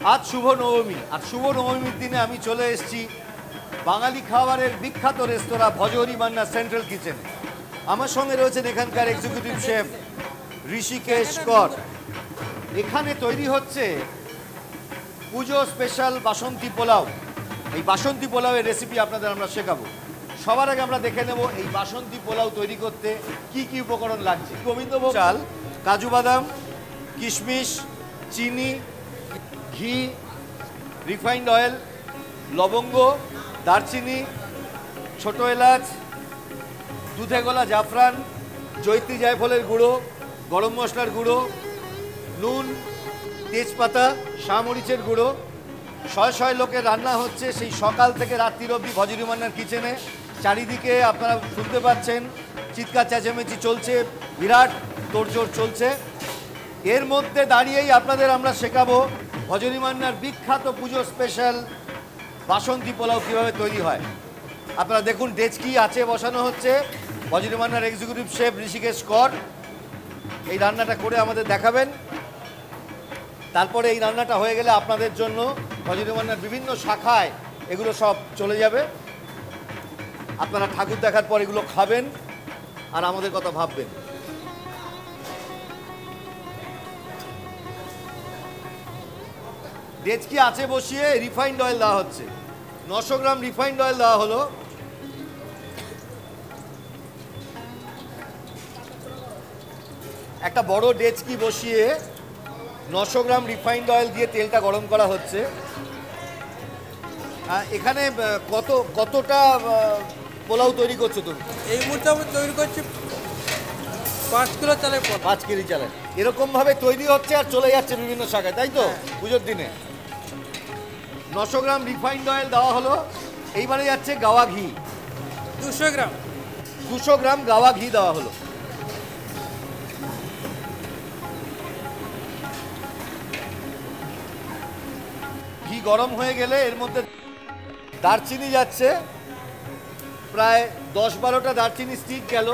আজ শুভ নবমী, আর শুভ নবমীর দিনে আমি চলে এসেছি বাঙালি খাবারের বিখ্যাত রেস্তোরাঁ ভজহরি মান্না সেন্ট্রাল কিচেন। আমার সঙ্গে রয়েছেন এখানকার এক্সিকিউটিভ শেফ ঋষিকেশ কর। এখানে তৈরি হচ্ছে পুজো স্পেশাল বাসন্তী পোলাও। এই বাসন্তী পোলাওয়ের রেসিপি আপনাদের আমরা শেখাবো। সবার আগে আমরা দেখে নেব এই বাসন্তী পোলাও তৈরি করতে কি কি উপকরণ লাগছে। গোবিন্দভোগ চাল, কাজু বাদাম, কিশমিশ, চিনি, ঘি, রিফাইন্ড অয়েল, লবঙ্গ, দারচিনি, ছোটো এলাচ, দুধে গোলা জাফরান, জৈত্রী জায়ফলের গুঁড়ো, গরম মশলার গুঁড়ো, নুন, তেজপাতা, শামরিচের গুঁড়ো। শয় শয় লোকের রান্না হচ্ছে সেই সকাল থেকে রাত্রির অবধি ভজহরি মান্নার কিচেনে। চারিদিকে আপনারা শুনতে পাচ্ছেন চিৎকার চেঁচামেচি চলছে, বিরাট তোড়জোড় চলছে। এর মধ্যে দাঁড়িয়েই আপনাদের আমরা শেখাবো ভজহরি মান্নার বিখ্যাত পুজো স্পেশাল বাসন্তী পোলাও কীভাবে তৈরি হয়। আপনারা দেখুন ডেচকি আছে বসানো হচ্ছে। ভজহরি মান্নার এক্সিকিউটিভ শেফ ঋষিকেশ কর এই রান্নাটা করে আমাদের দেখাবেন। তারপরে এই রান্নাটা হয়ে গেলে আপনাদের জন্য ভজহরি মান্নার বিভিন্ন শাখায় এগুলো সব চলে যাবে। আপনারা ঠাকুর দেখার পর এগুলো খাবেন আর আমাদের কথা ভাববেন। ডেচকি আছে বসিয়ে রিফাইন্ড অয়েল দেওয়া হচ্ছে। 900 গ্রাম রিফাইন্ড অয়েল দেওয়া হলো। একটা বড় ডেচকি বসিয়ে 900 গ্রাম রিফাইন্ড অয়েল দিয়ে তেলটা গরম করা হচ্ছে। এখানে কতটা পোলাও তৈরি করছো তুমি? এই মুহূর্তে আমি তৈরি করছি 5 কিলো চালের পোলাও। 5 কেজি চালের এরকমভাবে তৈরি হচ্ছে আর চলে যাচ্ছে বিভিন্ন শাখায়, তাই তো? পুজোর দিনে 900 গ্রাম রিফাইন্ড অয়েল দেওয়া হলো। এইবারে যাচ্ছে গাওয়া ঘি 200 গ্রাম। 200 গ্রাম গাওয়া ঘি দেওয়া হলো। ঘি গরম হয়ে গেলে এর মধ্যে দারচিনি যাচ্ছে, প্রায় 10-12টা দারচিনি স্টিক গেল।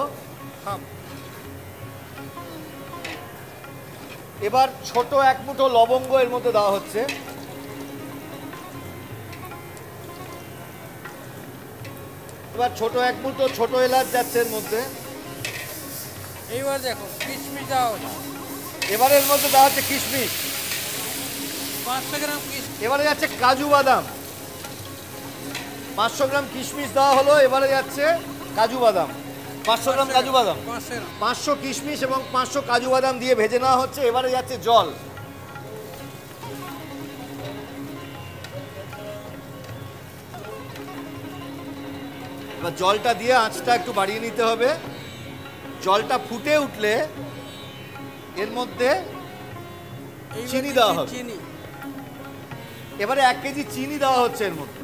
এবার ছোট এক মুঠো লবঙ্গ এর মধ্যে দেওয়া হচ্ছে। এবার ছোট এক মুঠো ছোট এলাচ যাচ্ছে এর মধ্যে। এইবার দেখো কিশমিশ দেওয়া হচ্ছে। এবারে এর মধ্যে দেওয়া হচ্ছে কিশমিশ 500 গ্রাম কিশমিশ। এবারে যাচ্ছে কাজু বাদাম 500 গ্রাম কিশমিশ দেওয়া হলো। এবারে যাচ্ছে কাজু বাদাম 500 গ্রাম কাজু বাদাম, 500 কিশমিশ এবং 500 কাজু বাদাম দিয়ে ভেজে নেওয়া হচ্ছে। এবারে যাচ্ছে জল। এবার জলটা দিয়ে আঁচটা একটু বাড়িয়ে নিতে হবে। জলটা ফুটে উঠলে এর মধ্যে চিনি দেওয়া হবে। এবারে 1 কেজি চিনি দেওয়া হচ্ছে এর মধ্যে।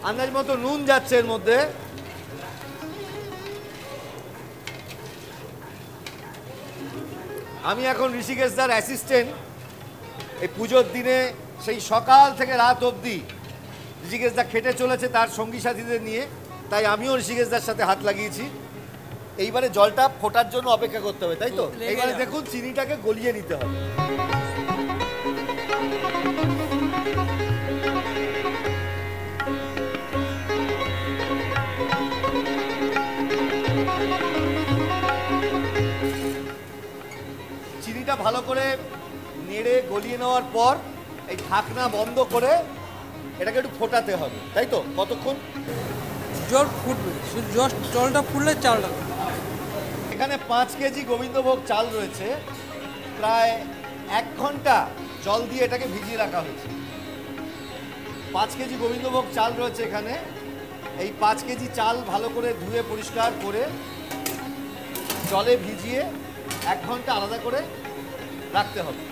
আন্দাজ মতো নুন যাচ্ছে এর মধ্যে। আমি এখন ঋষিকেশ দার অ্যাসিস্ট্যান্ট। এই পুজোর দিনে সেই সকাল থেকে রাত অবধি ঋষিকেশ দা খেটে চলেছে তার সঙ্গী সাথীদের নিয়ে, তাই আমিও ঋষিকেশ দার সাথে হাত লাগিয়েছি। এইবারে জলটা ফোটার জন্য অপেক্ষা করতে হবে, তাই তো? এইবারে দেখুন চিনিটাকে গলিয়ে নিতে হবে। চিনিটা ভালো করে নেড়ে গলিয়ে নেওয়ার পর এই ঢাকনা বন্ধ করে এটাকে একটু ফোটাতে হবে, তাই তো? কতক্ষণ? জল ফুটবে, জলটা ফুটলে চালটা। এখানে 5 কেজি গোবিন্দভোগ চাল রয়েছে। প্রায় 1 ঘন্টা জল দিয়ে এটাকে ভিজিয়ে রাখা হয়েছে। 5 কেজি গোবিন্দভোগ চাল রয়েছে এখানে। এই 5 কেজি চাল ভালো করে ধুয়ে পরিষ্কার করে জলে ভিজিয়ে 1 ঘন্টা আলাদা করে রাখতে হবে।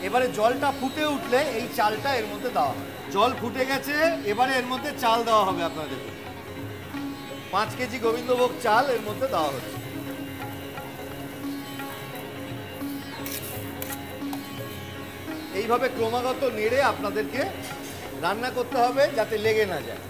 এবারে জলটা ফুটে উঠলে এই চালটা এর মধ্যে দেওয়া হবে। জল ফুটে গেছে, এবারে এর মধ্যে চাল দেওয়া হবে। আপনাদের 5 কেজি গোবিন্দভোগ চাল এর মধ্যে দেওয়া হচ্ছে। এইভাবে ক্রমাগত নেড়ে আপনাদেরকে রান্না করতে হবে যাতে লেগে না যায়।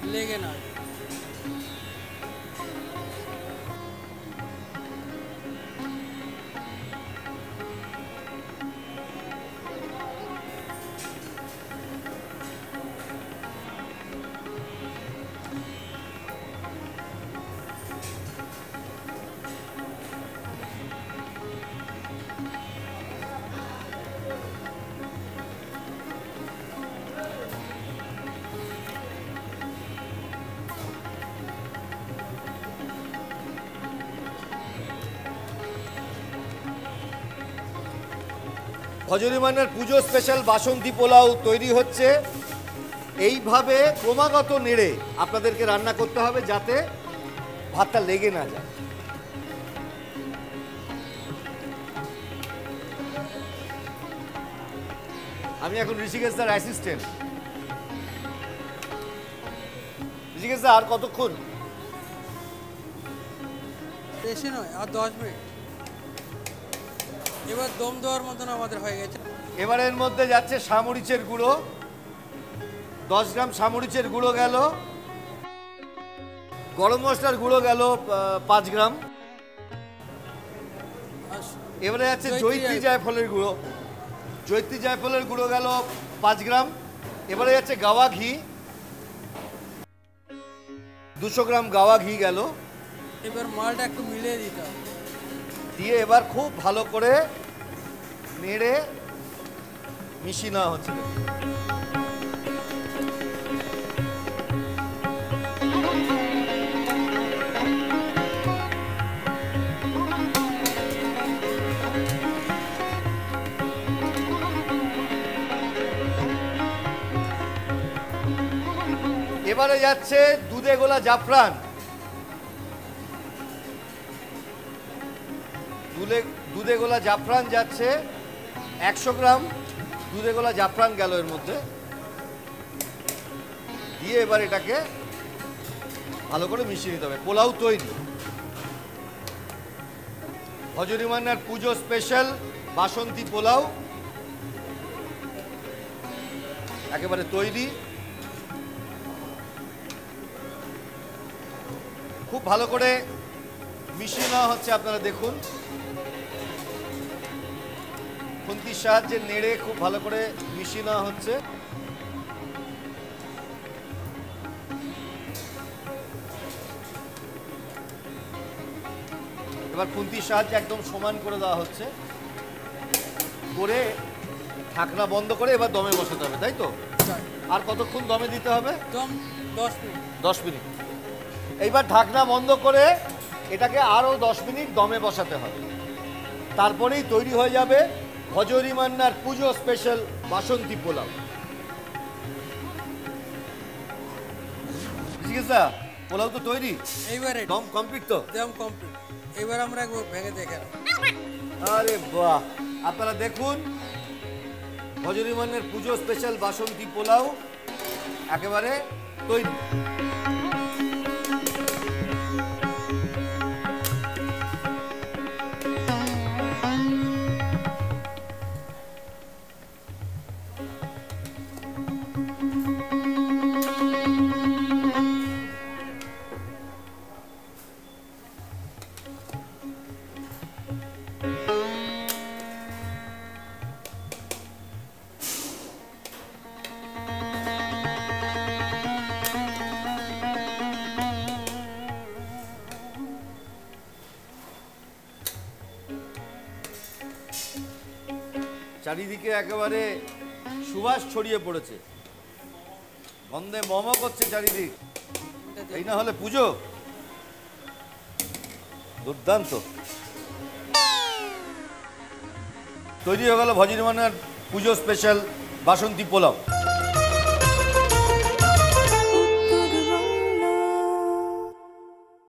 ভজরি মান্নার পুজো স্পেশাল বাসন্তী পোলাও তৈরি হচ্ছে। এইভাবে ক্রমাগত নেড়ে আপনাদেরকে রান্না করতে হবে যাতে ভাতটা লেগে না যায়। আমি এখন ঋষিকেশ দার অ্যাসিস্ট্যান্ট। ঋষিকেশ দা আর কতক্ষণ? বেশি নয়, আর 10 মিনিট। এবার দম দেওয়ার মতন আমাদের হয়ে গেছে। এবারের মধ্যে যাচ্ছে সামরিচের গুঁড়ো, 10 গ্রাম সামরিচের গুঁড়ো গেল। গরম মশলার গুঁড়ো গেল 5 গ্রাম। আর এবারে যাচ্ছে জয়িত্রী জায়ফলের গুঁড়ো, জয়িত্রী জায়ফলের গুঁড়ো গেল 5 গ্রাম। এবারে যাচ্ছে গাওয়া ঘি, 200 গ্রাম গাওয়া ঘি গেল। এবার মালটা একটু মিলিয়ে দিতে হবে। দিয়ে এবার খুব ভালো করে নেড়ে মিশিয়ে নেওয়া হচ্ছে। এবারে যাচ্ছে দুধে গোলা জাফরান, দুধে গোলা জাফরান যাচ্ছে 100 গ্রাম। দুধে গোলা জাফরান গেল এর মধ্যে। দিয়ে এবার এটাকে ভালো করে মিশিয়ে নিতে হবে। পোলাও তৈরি। ভজরি মান্নার পুজো স্পেশাল বাসন্তী পোলাও একেবারে তৈরি। খুব ভালো করে মিশিয়ে নেওয়া হচ্ছে। আপনারা দেখুন, খুন্তির সাহায্যে নেড়ে খুব ভালো করে মিশিয়ে নেওয়া হচ্ছে। এবার খুন্তির সাহায্যে একদম সমান করে দেওয়া হচ্ছে, করে ঢাকনা বন্ধ করে এবার দমে বসাতে হবে, তাই তো? আর কতক্ষণ দমে দিতে হবে? দম 10 মিনিট। 10 মিনিট। এইবার ঢাকনা বন্ধ করে এটাকে আরও 10 মিনিট দমে বসাতে হবে। তারপরেই তৈরি হয়ে যাবে ভজরি মান্নার পুজো স্পেশাল বাসন্তী পোলাও। ঠিক আছে, পোলাও তো তৈরি। এইবারে দম কমপ্লিট তো? দম কমপ্লিট। এবার আমরা একবার ভেঙে দেখে নেব। আরে বাহ, আপনারা দেখুন ভজরি মান্নার পুজো স্পেশাল বাসন্তী পোলাও একেবারে তৈরি। চারিদিকে একেবারে সুবাস ছড়িয়ে পড়েছে, গন্ধে মম করছে চারিদিক। এই না হলে পুজো। দুর্দান্ত তৈরি হয়ে গেল ভজরি মান্নার পুজো স্পেশাল বাসন্তী পোলাও।